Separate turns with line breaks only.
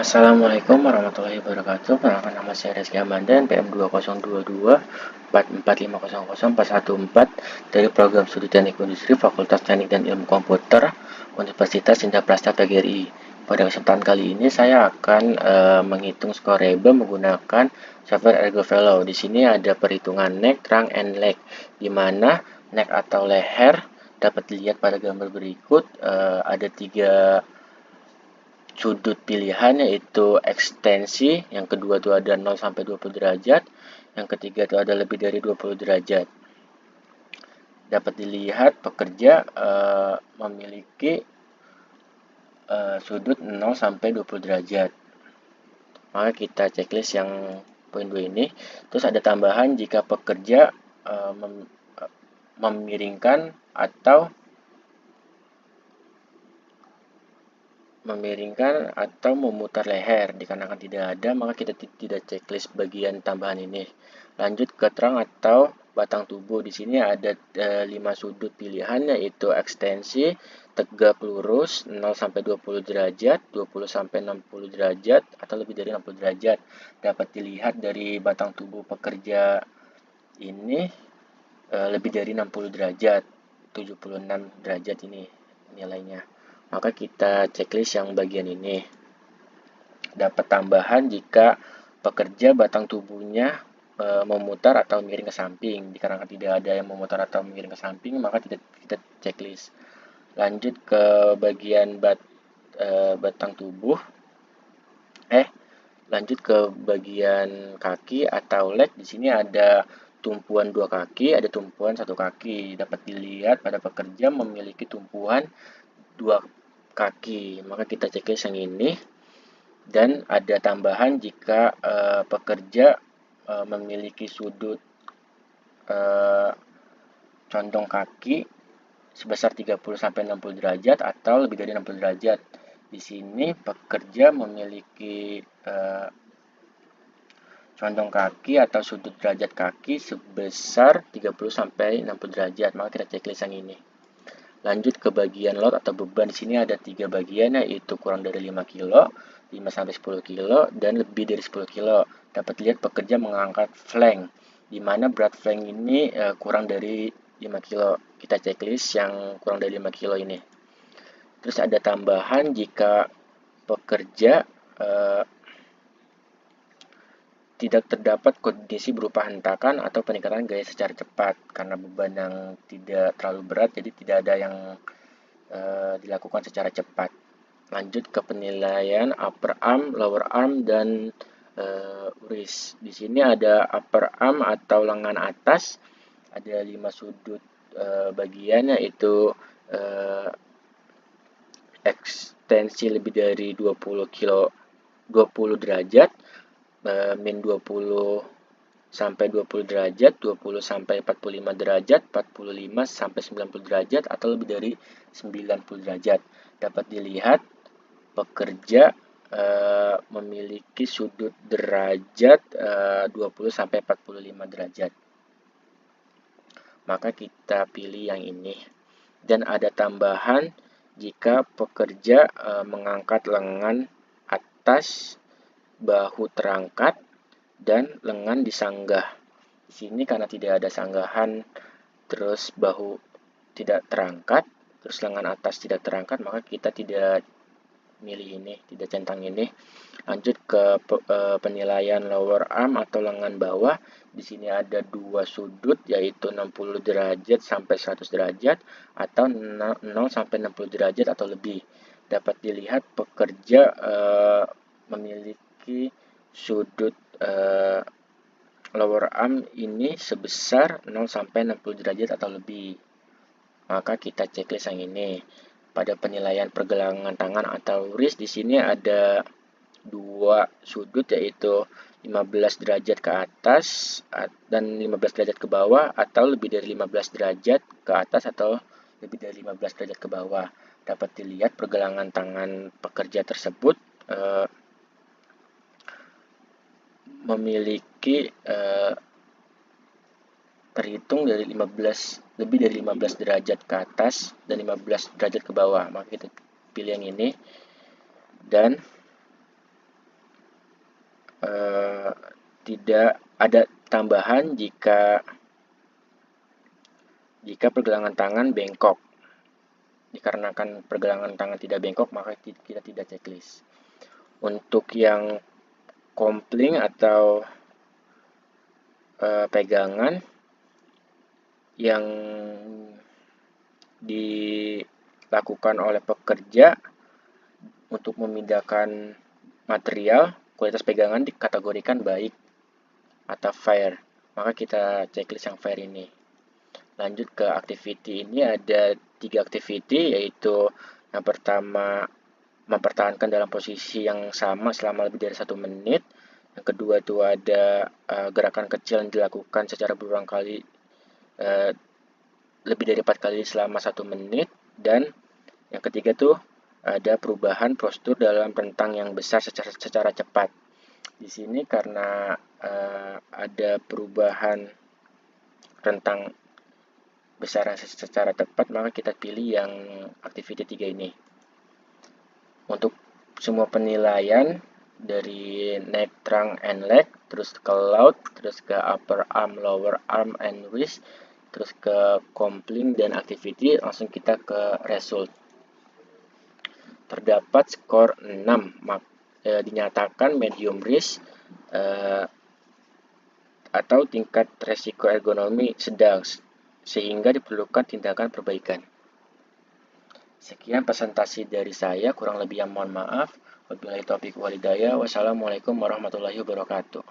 Assalamualaikum warahmatullahi wabarakatuh. Perkenalkan, nama saya Rizky Amandan, PM 2022 44500 dari Program Studi Teknik Industri Fakultas Teknik dan Ilmu Komputer Universitas Indah-Prasta PGRI. Pada kesempatan kali ini saya akan menghitung scorable menggunakan software ErgoVelo. Di sini ada perhitungan neck, trunk, and leg, di mana neck atau leher dapat dilihat pada gambar berikut. Ada tiga sudut pilihan, yaitu ekstensi, yang kedua itu ada 0 sampai 20 derajat, yang ketiga itu ada lebih dari 20 derajat. Dapat dilihat pekerja memiliki sudut 0 sampai 20 derajat. Maka kita checklist yang poin 2 ini. Terus ada tambahan jika pekerja memiringkan atau memutar leher. Dikarenakan tidak ada, maka kita tidak checklist bagian tambahan ini. Lanjut ke trunk atau batang tubuh. Di sini ada 5 sudut pilihan, yaitu ekstensi, tegak lurus, 0 sampai 20 derajat, 20 sampai 60 derajat, atau lebih dari 60 derajat. Dapat dilihat dari batang tubuh pekerja ini lebih dari 60 derajat, 76 derajat ini nilainya. Maka kita checklist yang bagian ini. Dapat tambahan jika pekerja batang tubuhnya memutar atau miring ke samping. Dikarenakan tidak ada yang memutar atau miring ke samping, maka tidak kita checklist. Lanjut ke bagian batang tubuh. Lanjut ke bagian kaki atau leg. Di sini ada tumpuan 2 kaki, ada tumpuan 1 kaki. Dapat dilihat pada pekerja memiliki tumpuan 2 kaki, maka kita checklist yang ini. Dan ada tambahan jika pekerja memiliki sudut condong kaki sebesar 30-60 derajat atau lebih dari 60 derajat. Di sini pekerja memiliki condong kaki atau sudut derajat kaki sebesar 30-60 derajat, maka kita checklist yang ini. Lanjut ke bagian load atau beban. Di sini ada 3 bagian, yaitu kurang dari 5 kg, 5 sampai 10 kg, dan lebih dari 10 kg. Dapat lihat pekerja mengangkat flank, di mana berat flank ini kurang dari 5 kg. Kita checklist yang kurang dari 5 kg ini. Terus ada tambahan jika pekerja tidak terdapat kondisi berupa hentakan atau peningkatan gaya secara cepat karena beban yang tidak terlalu berat, jadi tidak ada yang dilakukan secara cepat. Lanjut ke penilaian upper arm, lower arm, dan wrist. Di sini ada upper arm atau lengan atas, ada 5 sudut bagian, yaitu ekstensi lebih dari 20 derajat, min 20 sampai 20 derajat, 20 sampai 45 derajat, 45 sampai 90 derajat, atau lebih dari 90 derajat. Dapat dilihat pekerja memiliki sudut derajat 20 sampai 45 derajat. Maka kita pilih yang ini. Dan ada tambahan jika pekerja mengangkat lengan atas, bahu terangkat, dan lengan disanggah. Di sini karena tidak ada sanggahan, terus bahu tidak terangkat, terus lengan atas tidak terangkat, maka kita tidak milih ini, tidak centang ini. Lanjut ke penilaian lower arm atau lengan bawah. Di sini ada 2 sudut, yaitu 60 derajat sampai 100 derajat atau 0 sampai 60 derajat atau lebih. Dapat dilihat pekerja memiliki sudut lower arm ini sebesar 0 sampai 60 derajat atau lebih. Maka kita checklist yang ini. Pada penilaian pergelangan tangan atau wrist, di sini ada 2 sudut, yaitu 15 derajat ke atas dan 15 derajat ke bawah, atau lebih dari 15 derajat ke atas atau lebih dari 15 derajat ke bawah. Dapat dilihat pergelangan tangan pekerja tersebut memiliki terhitung dari lebih dari 15 derajat ke atas dan 15 derajat ke bawah. Maka kita pilih yang ini. Dan tidak ada tambahan jika pergelangan tangan bengkok. Dikarenakan pergelangan tangan tidak bengkok, maka kita tidak checklist. Untuk yang kompling atau pegangan yang dilakukan oleh pekerja untuk memindahkan material, kualitas pegangan dikategorikan baik atau fair. Maka kita checklist yang fair ini. Lanjut ke activity. Ini ada 3 activity, yaitu yang pertama mempertahankan dalam posisi yang sama selama lebih dari 1 menit. Yang kedua itu ada gerakan kecil yang dilakukan secara berulang kali lebih dari 4 kali selama 1 menit. Dan yang ketiga tuh ada perubahan postur dalam rentang yang besar secara cepat. Di sini karena ada perubahan rentang besar secara tepat, maka kita pilih yang activity 3 ini. Untuk semua penilaian dari neck, trunk, and leg, terus ke load, terus ke upper arm, lower arm, and wrist, terus ke compling dan activity, langsung kita ke result. Terdapat skor 6, dinyatakan medium risk atau tingkat resiko ergonomi sedang, sehingga diperlukan tindakan perbaikan. Sekian presentasi dari saya, kurang lebih yang mohon maaf. Wabillahi taufiq walhidayah. Wassalamualaikum warahmatullahi wabarakatuh.